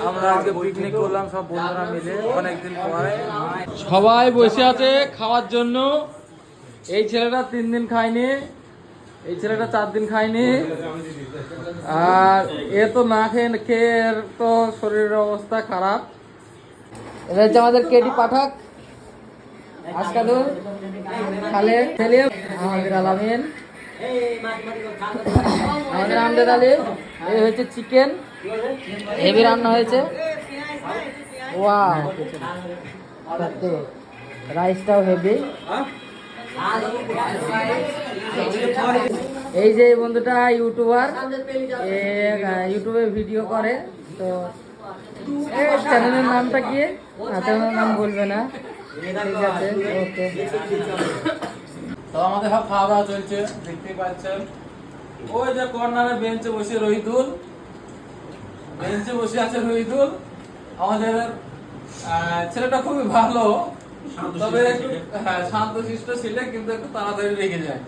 আমরা আজকে পিকনিক করলাম সব বন্ধুরা মিলে অনেকদিন পরে। সবাই বসে আছে খাওয়ার জন্য। এই ছেলেটা 3 দিন খায়নি, এই ছেলেটা 4 দিন খায়নি, আর এ তো না খেয়ে তো শরীরের অবস্থা খারাপ। এটা হচ্ছে আমাদের কেটি পাঠক, আজকাদুর খালে ছেলে, আমাদের আলামিন, আমাদের আমজাদ আলী। এই হচ্ছে চিকেন, হেভি রান্না হয়েছে। ওয়াও, রাইসটাও হেভি। এই যে বন্ধুটা ইউটিউবার, ইউটিউবে ভিডিও করে, তো চ্যানেলের নামটা কি? চ্যানেলের নাম বলবে না, ঠিক আছে, ওকে। তো আমাদের সব খাওয়া দাওয়া চলছে, দেখতেই পাচ্ছেন। ওই যে কর্নারে বেঞ্চে বসে রহিদুল, বেঞ্চে বসে আছে রহিদুল। আমাদের ছেলেটা খুবই ভালো, তবে একটু শান্তশিষ্ট ছেলে, কিন্তু একটু তাড়াতাড়ি রেগে যায়।